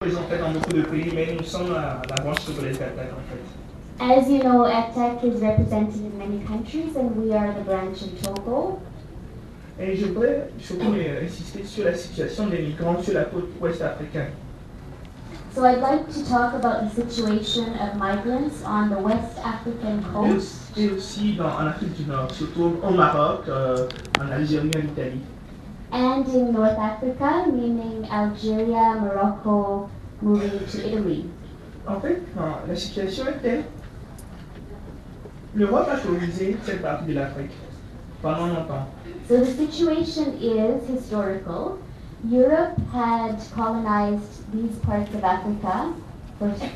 Ils ont fait dans beaucoup de pays, mais nous sommes la branche congolaise d'Attaque en fait. As you know, ETEC is represented in many countries, and we are the branch in Togo. Et je voudrais surtout insister sur la situation des migrants sur la côte ouest africaine. So I'd like to talk about the situation of migrants on the West African coast. Et aussi en Afrique du Nord, surtout au Maroc, en Algérie, en Italie. And in North Africa, meaning Algeria, Morocco, moving to Italy. En fait, la situation est telle. L'Europe a colonisé cette partie de l'Afrique pendant longtemps. So the situation is historical. Europe had colonized these parts of Africa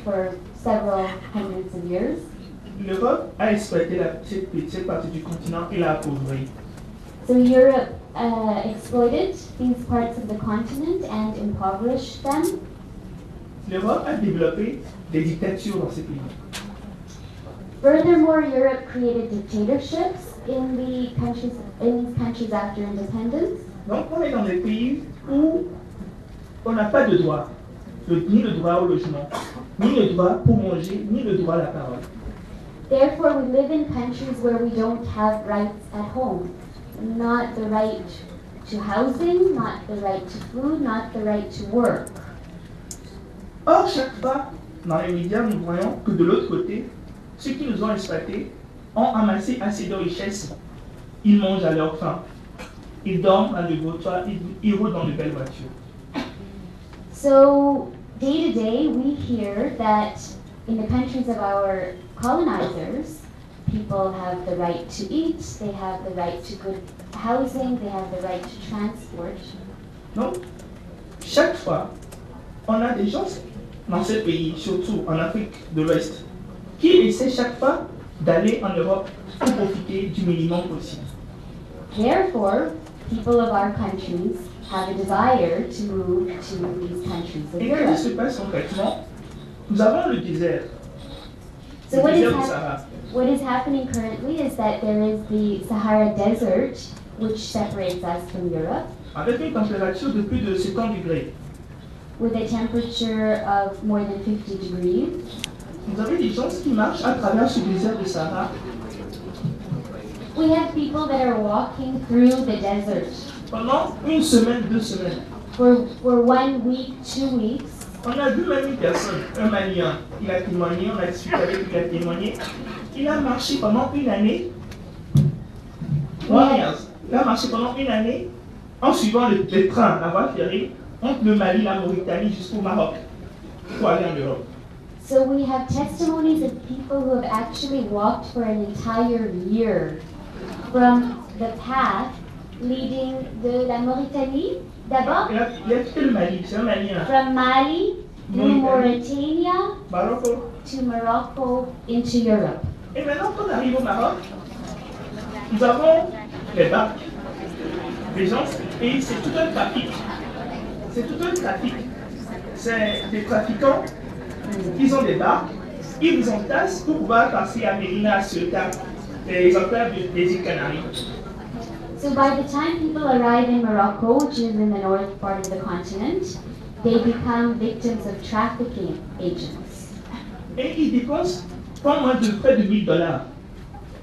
for several hundreds of years. L'Europe a exploité cette partie du continent et l'a appauvrie. So Europe exploited these parts of the continent and impoverished them. L'Europe a développé des dictatures dans ces pays. Furthermore, Europe created dictatorships in these countries after independence. Donc on est dans des pays où on n'a pas de droit, ni le droit au logement, ni le droit pour manger, ni le droit à la parole. Therefore, we live in countries where we don't have rights at home. Not the right to housing, not the right to food, not the right to work. Or, chaque fois, dans les médias, nous voyons que de l'autre côté, ceux qui nous ont exploités ont amassé assez de richesses. Ils mangent à leur faim. Ils dorment dans de beaux toits, ils roulent dans de belles voitures. So, day to day, we hear that in the countries of our colonizers, people have the right to eat, they have the right to good housing, they have the right to transport. Donc, chaque fois, on a des gens dans ces pays, surtout en Afrique de l'Ouest, qui essaient chaque fois d'aller en Europe pour profiter du minimum possible. Therefore, people of our countries have a desire to move to these countries of Et qu'est-ce qui se Europe. passe concrètement? Nous avons le désert. So Le what désert is, du Sahara. what is happening currently is that there is the Sahara Desert, which separates us from Europe, Avec une température de plus de 50 degrés. with a temperature of more than 50 degrees. Vous avez des gens qui marchent à travers ce désert du Sahara We have people that are walking through the desert pendant une semaine, 2 semaines. for 1 week, 2 weeks. On a vu même une personne, un Malien, il a témoigné, on a discuté avec lui, il a témoigné. Il a marché pendant une année. Il a marché pendant une année en suivant le train, la voie ferrée, entre le Mali, la Mauritanie jusqu'au Maroc pour aller en Europe. So we have testimonies of people who have actually walked for an entire year from the path leading de la Mauritanie, d'abord, Il a quitté le Mali, c'est un Malien. from Mali through Mauritania Maroc. to Morocco into Europe. Et maintenant, quand on arrive au Maroc, nous avons les barques, les gens, et c'est tout un trafic. C'est tout un trafic. C'est des trafiquants, ils ont des barques, ils vous entassent pour pouvoir passer à Mérina, à Ceuta, les enclaves des îles Canaries. So by the time people arrive in Morocco, which is in the north part of the continent, they become victims of trafficking agents. Et ils dépensent pas moins de près de $1000.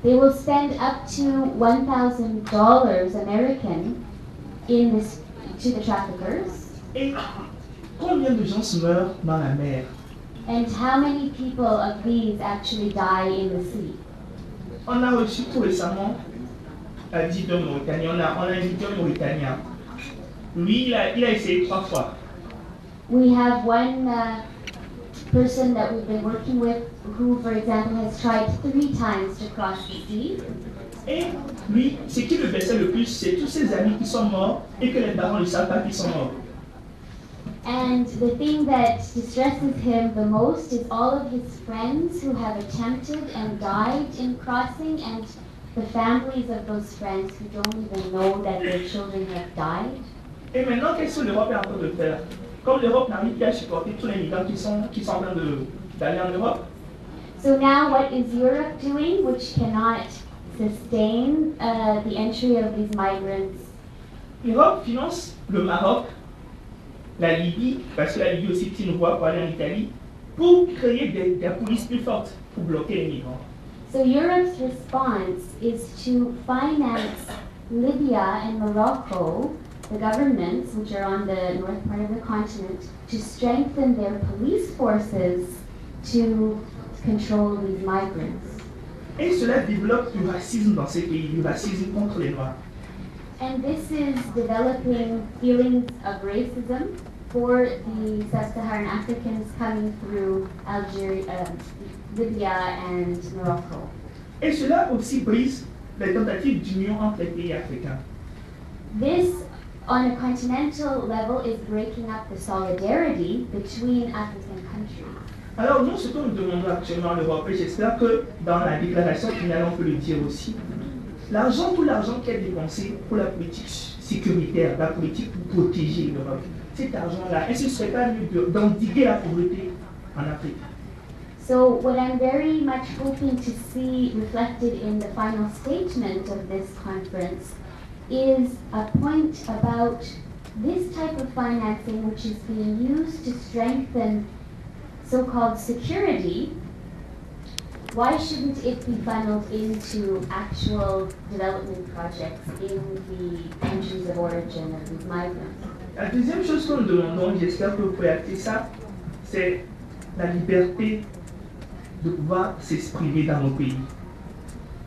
They will spend up to $1,000 American in this to the traffickers. Et combien de gens se meurent dans la mer? And how many people of these actually die in the sea? On a reçu tout récemment la visite d'un Mauritanien. On a invité un Mauritanien. Lui, il a essayé 3 fois. We have one person that we've been working with who, for example, has tried 3 times to cross the sea. Et lui, ce qui le blessait le plus, c'est tous ses amis qui sont morts et que les parents ne savent pas qu'ils sont morts. And the thing that distresses him the most is all of his friends who have attempted and died in crossing, and the families of those friends who don't even know that their children have died. Et maintenant, qu'est-ce que l'Europe est en train de faire? Comme l'Europe n'arrive plus à supporter tous les migrants qui sont en train d'aller en Europe, So now what is Europe doing, which cannot sustain the entry of these migrants? l'Europe finance le Maroc la Libye, parce que la Libye aussi est une voie pour aller en Italie, pour créer des polices plus fortes pour bloquer les migrants. So Europe's response is to finance Libya and Morocco, the governments which are on the north part of the continent, to strengthen their police forces to control these migrants. Et cela développe du racisme dans ces pays, du racisme contre les Noirs. And this is developing feelings of racism for the sub-Saharan Africans coming through Algeria, Libya and Morocco. Et cela aussi brise les tentatives d'union entre les pays africains. This, on a continental level, is breaking up the solidarity between African countries. Alors nous, ce que nous demandons actuellement à l'Europe, et j'espère que dans la déclaration finale on peut le dire aussi, tout l'argent qui est dépensé pour la politique sécuritaire, la politique pour protéger l'Europe, cet argent-là, est-ce que ce ne serait pas mieux d'endiguer la pauvreté en Afrique? So what I'm very much hoping to see reflected in the final statement of this conference is a point about this type of financing which is being used to strengthen so-called security. Why shouldn't it be funneled into actual development projects in the countries of origin of these migrants? La deuxième chose que nous demandons, j'espère que vous pouvez acter ça, c'est la liberté de pouvoir s'exprimer dans nos pays.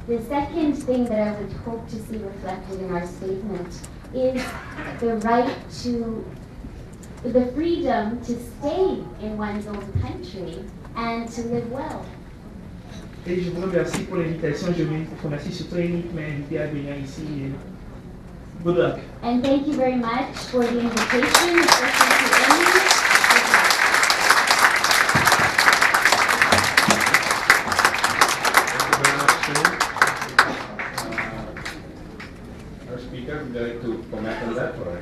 The second thing that I would hope to see reflected in our statement is the right to, the freedom to stay in one's own country and to live well. Et je vous remercie pour l'invitation. Je vous remercie surtout Yannick qui m'a invité à venir ici. Good luck. And thank you very much for the invitation, especially to Amy. Our speaker would like to comment on that, or?